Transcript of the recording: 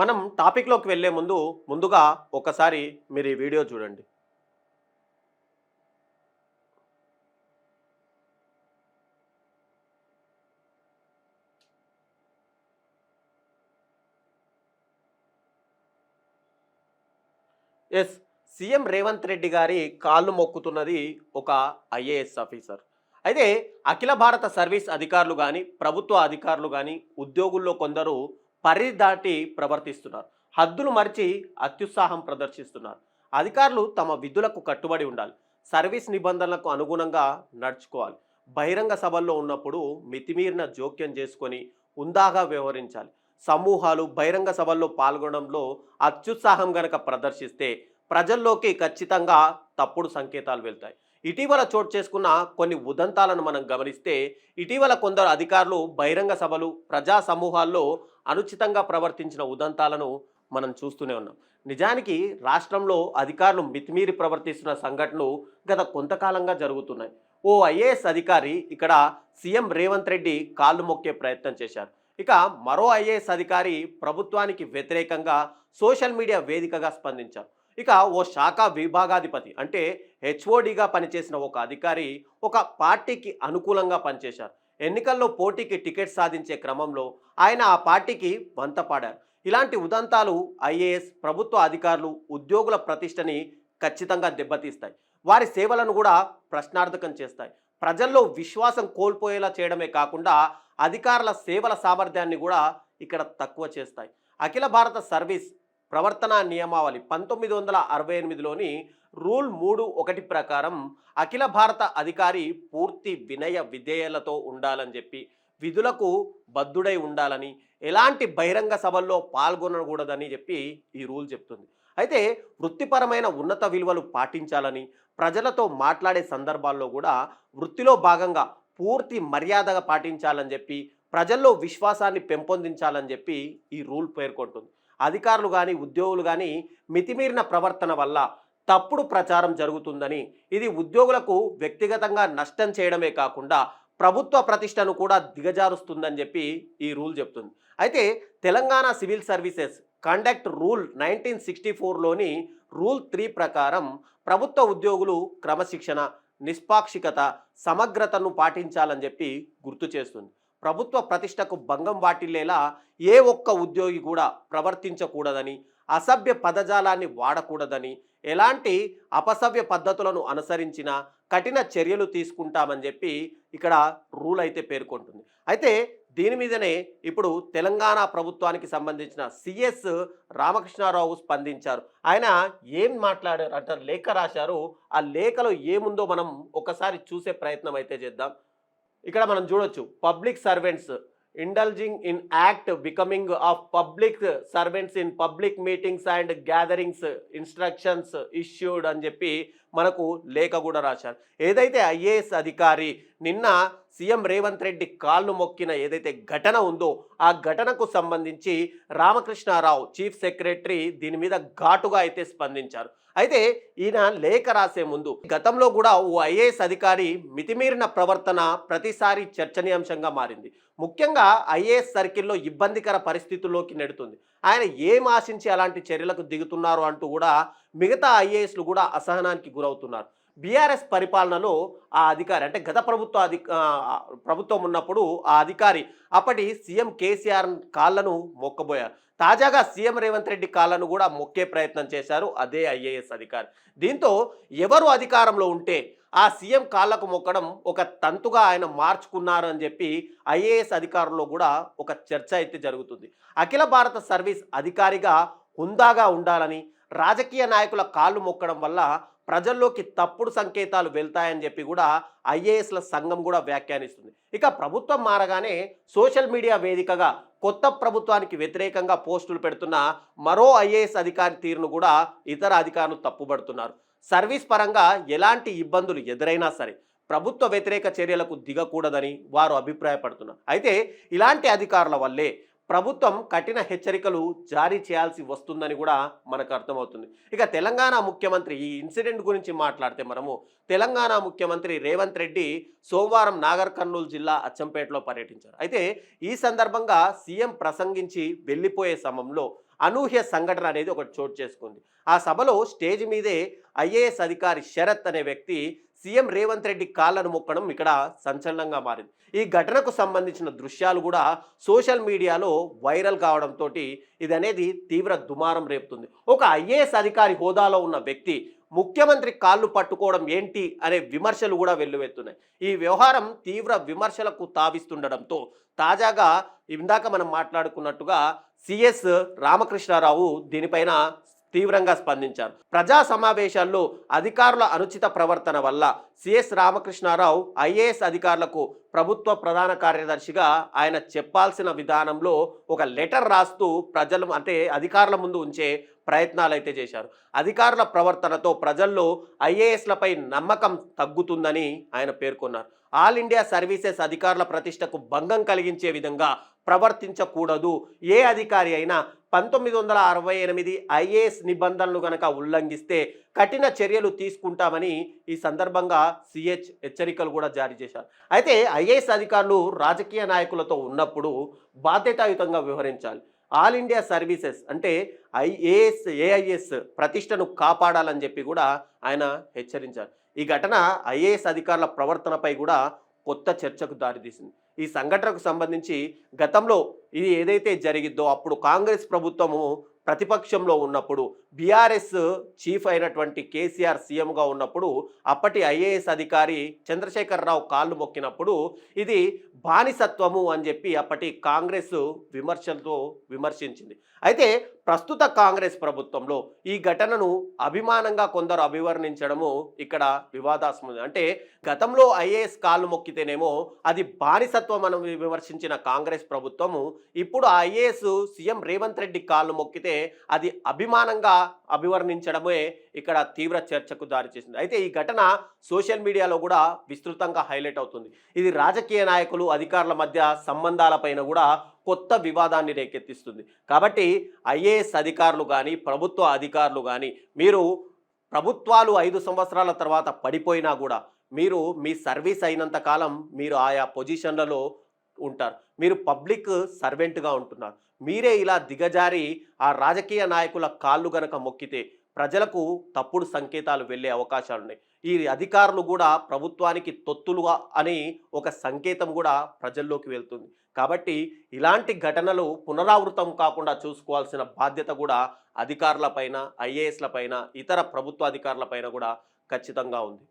మనం టాపిక్లోకి వెళ్ళే ముందుగా ఒకసారి మీరు ఈ వీడియో చూడండి. ఎస్, సీఎం రేవంత్ రెడ్డి గారి కాళ్ళు మొక్కుతున్నది ఒక ఐఏఎస్ ఆఫీసర్. అయితే అఖిల భారత సర్వీస్ అధికారులు కానీ, ప్రభుత్వ అధికారులు కానీ, ఉద్యోగుల్లో కొందరు పరిధి దాటి ప్రవర్తిస్తున్నారు. హద్దులు మరిచి అత్యుత్సాహం ప్రదర్శిస్తున్నారు. అధికారులు తమ విధులకు కట్టుబడి ఉండాలి. సర్వీస్ నిబంధనలకు అనుగుణంగా నడుచుకోవాలి. బహిరంగ సభల్లో ఉన్నప్పుడు మితిమీరిన జోక్యం చేసుకొని హుందాగా వ్యవహరించాలి. సమూహాలు బహిరంగ సభల్లో పాల్గొనడంలో అత్యుత్సాహం గనక ప్రదర్శిస్తే ప్రజల్లోకి ఖచ్చితంగా తప్పుడు సంకేతాలు వెళ్తాయి. ఇటీవల చోటు చేసుకున్న కొన్ని ఉదంతాలను మనం గమనిస్తే, ఇటీవల కొందరు అధికారులు బహిరంగ సభలు, ప్రజా సమూహాల్లో అనుచితంగా ప్రవర్తించిన ఉదంతాలను మనం చూస్తూనే ఉన్నాం. నిజానికి రాష్ట్రంలో అధికారులు మితిమీరి ప్రవర్తిస్తున్న సంఘటనలు గత కొంతకాలంగా జరుగుతున్నాయి. ఓ ఐఏఎస్ అధికారి ఇక్కడ సీఎం రేవంత్ రెడ్డి కాళ్ళు మొక్కే ప్రయత్నం చేశారు. ఇక మరో ఐఏఎస్ అధికారి ప్రభుత్వానికి వ్యతిరేకంగా సోషల్ మీడియా వేదికగా స్పందించారు. ఇక ఓ శాఖ విభాగాధిపతి అంటే హెచ్ఓడిగా పనిచేసిన ఒక అధికారి ఒక పార్టీకి అనుకూలంగా పనిచేశారు. ఎన్నికల్లో పోటీకి టికెట్ సాధించే క్రమంలో ఆయన ఆ పార్టీకి వంతపాడారు. ఇలాంటి ఉదంతాలు ఐఏఎస్, ప్రభుత్వ అధికారులు, ఉద్యోగుల ప్రతిష్టని ఖచ్చితంగా దెబ్బతీస్తాయి. వారి సేవలను కూడా ప్రశ్నార్థకం చేస్తాయి. ప్రజల్లో విశ్వాసం కోల్పోయేలా చేయడమే కాకుండా అధికారుల సేవల సామర్థ్యాన్ని కూడా ఇక్కడ తక్కువ చేస్తాయి. అఖిల భారత సర్వీస్ ప్రవర్తనా నియమావళి 1968లోని రూల్ 3(1) ప్రకారం అఖిల భారత అధికారి పూర్తి వినయ విధేయలతో ఉండాలని చెప్పి, విధులకు బద్ధుడై ఉండాలని, ఎలాంటి బహిరంగ సభల్లో పాల్గొనకూడదని చెప్పి ఈ రూల్ చెప్తుంది. అయితే వృత్తిపరమైన ఉన్నత విలువలు పాటించాలని, ప్రజలతో మాట్లాడే సందర్భాల్లో కూడా వృత్తిలో భాగంగా పూర్తి మర్యాదగా పాటించాలని చెప్పి, ప్రజల్లో విశ్వాసాన్ని పెంపొందించాలని చెప్పి ఈ రూల్ పేర్కొంటుంది. అధికారులు కానీ, ఉద్యోగులు కానీ మితిమీరిన ప్రవర్తన వల్ల తప్పుడు ప్రచారం జరుగుతుందని, ఇది ఉద్యోగులకు వ్యక్తిగతంగా నష్టం చేయడమే కాకుండా ప్రభుత్వ ప్రతిష్టను కూడా దిగజారుస్తుందని చెప్పి ఈ రూల్ చెప్తుంది. అయితే Telangana civil services conduct rule 1964లోని రూల్ 3 ప్రకారం ప్రభుత్వ ఉద్యోగులు క్రమశిక్షణ, నిష్పాక్షికత, సమగ్రతను పాటించాలని చెప్పి గుర్తు చేస్తుంది. ప్రభుత్వ ప్రతిష్టకు భంగం వాటిల్లేలా ఏ ఒక్క ఉద్యోగి కూడా ప్రవర్తించకూడదని, అసభ్య పదజాలాన్ని వాడకూడదని, ఎలాంటి అపసవ్య పద్ధతులను అనుసరించిన కఠిన చర్యలు తీసుకుంటామని చెప్పి ఇక్కడ రూల్ అయితే పేర్కొంటుంది. అయితే దీని మీదనే ఇప్పుడు తెలంగాణ ప్రభుత్వానికి సంబంధించిన సిఎస్ రామకృష్ణారావు స్పందించారు. ఆయన ఏం మాట్లాడారు అంటే లేఖ రాశారు. ఆ లేఖలో ఏముందో మనం ఒకసారి చూసే ప్రయత్నం అయితే చేద్దాం. ఇక్కడ మనం చూడొచ్చు, public servants indulging in act becoming of public servants in public meetings and gatherings instructions issued అని చెప్పి మనకు లేఖ కూడా రాశారు. ఏదైతే ఐఏఎస్ అధికారి నిన్న సీఎం రేవంత్ రెడ్డి కాళ్ళు మొక్కిన ఏదైతే ఘటన ఉందో ఆ ఘటనకు సంబంధించి రామకృష్ణారావు చీఫ్ సెక్రటరీ దీని మీద ఘాటుగా అయితే స్పందించారు. అయితే ఈయన లేఖ రాసే ముందు గతంలో కూడా ఓ ఐఏఎస్ అధికారి మితిమీరిన ప్రవర్తన ప్రతిసారి చర్చనీయాంశంగా మారింది. ముఖ్యంగా ఐఏఎస్ సర్కిల్లో ఇబ్బందికర పరిస్థితుల్లోకి నెడుతుంది. ఆయన ఏం ఆశించి అలాంటి చర్యలకు దిగుతున్నారు అంటూ కూడా మిగతా ఐఏఎస్లు కూడా అసహనానికి గురవుతున్నారు. బీఆర్ఎస్ పరిపాలనలో ఆ అధికారి అంటే గత ప్రభుత్వం ఉన్నప్పుడు ఆ అధికారి అప్పటి సీఎం కేసీఆర్ కాళ్లను మొక్కబోయారు. తాజాగా సీఎం రేవంత్ రెడ్డి కాళ్లను కూడా మొక్కే ప్రయత్నం చేశారు అదే ఐఏఎస్ అధికారి. దీంతో ఎవరు అధికారంలో ఉంటే ఆ సీఎం కాళ్లకు మొక్కడం ఒక తంతుగా ఆయన మార్చుకున్నారు అని చెప్పి ఐఏఎస్ అధికారుల్లో కూడా ఒక చర్చ అయితే జరుగుతుంది. అఖిల భారత సర్వీస్ అధికారిగా హుందాగా ఉండాలని, రాజకీయ నాయకుల కాళ్ళు మొక్కడం వల్ల ప్రజల్లోకి తప్పుడు సంకేతాలు వెళ్తాయని చెప్పి కూడా ఐఏఎస్ల సంఘం కూడా వ్యాఖ్యానిస్తుంది. ఇక ప్రభుత్వం మారగానే సోషల్ మీడియా వేదికగా కొత్త ప్రభుత్వానికి వ్యతిరేకంగా పోస్టులు పెడుతున్న మరో ఐఏఎస్ అధికారి తీరును కూడా ఇతర అధికారులు తప్పుపడుతున్నారు. సర్వీస్ పరంగా ఎలాంటి ఇబ్బందులు ఎదురైనా సరే ప్రభుత్వ వ్యతిరేక చర్యలకు దిగకూడదని వారు అభిప్రాయపడుతున్నారు. అయితే ఇలాంటి అధికారుల వల్లే ప్రభుత్వం కఠిన హెచ్చరికలు జారీ చేయాల్సి వస్తుందని కూడా మనకు అర్థమవుతుంది. ఇక తెలంగాణ ముఖ్యమంత్రి ఈ ఇన్సిడెంట్ గురించి మాట్లాడితే మనము తెలంగాణ ముఖ్యమంత్రి రేవంత్ రెడ్డి సోమవారం నాగర్ కర్నూలు జిల్లా అచ్చంపేటలో పర్యటించారు. అయితే ఈ సందర్భంగా సీఎం ప్రసంగించి వెళ్ళిపోయే సమయంలో అనూహ్య సంఘటన అనేది ఒకటి చోటు చేసుకుంది. ఆ సభలో స్టేజ్ మీదే ఐఏఎస్ అధికారి శరత్ అనే వ్యక్తి సీఎం రేవంత్ రెడ్డి కాళ్లను మొక్కడం ఇక్కడ సంచలనంగా మారింది. ఈ ఘటనకు సంబంధించిన దృశ్యాలు కూడా సోషల్ మీడియాలో వైరల్ కావడంతో ఇది అనేది తీవ్ర దుమారం రేపుతుంది. ఒక ఐఏఎస్ అధికారి హోదాలో ఉన్న వ్యక్తి ముఖ్యమంత్రి కాళ్ళు పట్టుకోవడం ఏంటి అనే విమర్శలు కూడా వెల్లువెత్తున్నాయి. ఈ వ్యవహారం తీవ్ర విమర్శలకు తావిస్తుండడంతో తాజాగా ఇందాక మనం మాట్లాడుకున్నట్టుగా సిఎస్ రామకృష్ణారావు దీనిపైన తీవ్రంగా స్పందించారు. ప్రజా సమావేశాల్లో అధికారుల అనుచిత ప్రవర్తన వల్ల సిఎస్ రామకృష్ణారావు ఐఏఎస్ అధికారులకు ప్రభుత్వ ప్రధాన కార్యదర్శిగా ఆయన చెప్పాల్సిన విధానంలో ఒక లెటర్ రాస్తూ ప్రజలు అంటే అధికారుల ముందు ఉంచే ప్రయత్నాలు అయితే చేశారు. అధికారుల ప్రవర్తనతో ప్రజల్లో ఐఏఎస్లపై నమ్మకం తగ్గుతుందని ఆయన పేర్కొన్నారు. ఆల్ ఇండియా సర్వీసెస్ అధికారుల ప్రతిష్టకు భంగం కలిగించే విధంగా ప్రవర్తించకూడదు. ఏ అధికారి అయినా 1968 ఐఏఎస్ నిబంధనలు గనక ఉల్లంఘిస్తే కఠిన చర్యలు తీసుకుంటామని ఈ సందర్భంగా సిహెచ్ హెచ్చరికలు కూడా జారీ చేశారు. అయితే ఐఏఎస్ అధికారులు రాజకీయ నాయకులతో ఉన్నప్పుడు బాధ్యతాయుతంగా వ్యవహరించాలి. ఆల్ ఇండియా సర్వీసెస్ అంటే ఏఐఎస్ ప్రతిష్టను కాపాడాలని చెప్పి కూడా ఆయన హెచ్చరించారు. ఈ ఘటన ఐఏఎస్ అధికారుల ప్రవర్తనపై కూడా కొత్త చర్చకు దారితీసింది. ఈ సంఘటనకు సంబంధించి గతంలో ఇది ఏదైతే జరిగిద్దో అప్పుడు కాంగ్రెస్ ప్రభుత్వము ప్రతిపక్షంలో ఉన్నప్పుడు బీఆర్ఎస్ చీఫ్ అయినటువంటి కేసీఆర్ సీఎంగా ఉన్నప్పుడు అప్పటి ఐఏఎస్ అధికారి చంద్రశేఖరరావు కాళ్ళు మొక్కినప్పుడు ఇది బానిసత్వము అని చెప్పి అప్పటి కాంగ్రెస్ విమర్శలతో విమర్శించింది. అయితే ప్రస్తుత కాంగ్రెస్ ప్రభుత్వంలో ఈ ఘటనను అభిమానంగా కొందరు అభివర్ణించడము ఇక్కడ వివాదాస్పదం. అంటే గతంలో ఐఏఎస్ కాళ్ళు మొక్కితేనేమో అది బానిసత్వం అని విమర్శించిన కాంగ్రెస్ ప్రభుత్వము ఇప్పుడు ఐఏఎస్ సీఎం రేవంత్ రెడ్డి కాళ్ళు మొక్కితే అది అభిమానంగా అభివర్ణించడమే ఇక్కడ తీవ్ర చర్చకు దారిచేసింది. అయితే ఈ ఘటన సోషల్ మీడియాలో కూడా విస్తృతంగా హైలైట్ అవుతుంది. ఇది రాజకీయ నాయకులు అధికారుల మధ్య సంబంధాలపైన కూడా కొత్త వివాదాన్ని రేకెత్తిస్తుంది. కాబట్టి ఐఏఎస్ అధికారులు కానీ ప్రభుత్వ అధికారులు కానీ మీరు ప్రభుత్వాలు 5 సంవత్సరాల తర్వాత పడిపోయినా కూడా మీరు మీ సర్వీస్ అయినంత కాలం మీరు ఆయా పొజిషన్లలో ఉంటారు. మీరు పబ్లిక్ సర్వెంట్గా ఉంటున్నారు. మీరే ఇలా దిగజారి ఆ రాజకీయ నాయకుల కాళ్ళు గనక మొక్కితే ప్రజలకు తప్పుడు సంకేతాలు వెళ్ళే అవకాశాలు ఉన్నాయి. ఈ అధికారులు కూడా ప్రభుత్వానికి తొత్తులుగా అని ఒక సంకేతం కూడా ప్రజల్లోకి వెళ్తుంది. కాబట్టి ఇలాంటి ఘటనలు పునరావృతం కాకుండా చూసుకోవాల్సిన బాధ్యత కూడా అధికారులపైన, ఐఏఎస్లపైన, ఇతర ప్రభుత్వ అధికారులపైన కూడా ఖచ్చితంగా ఉంది.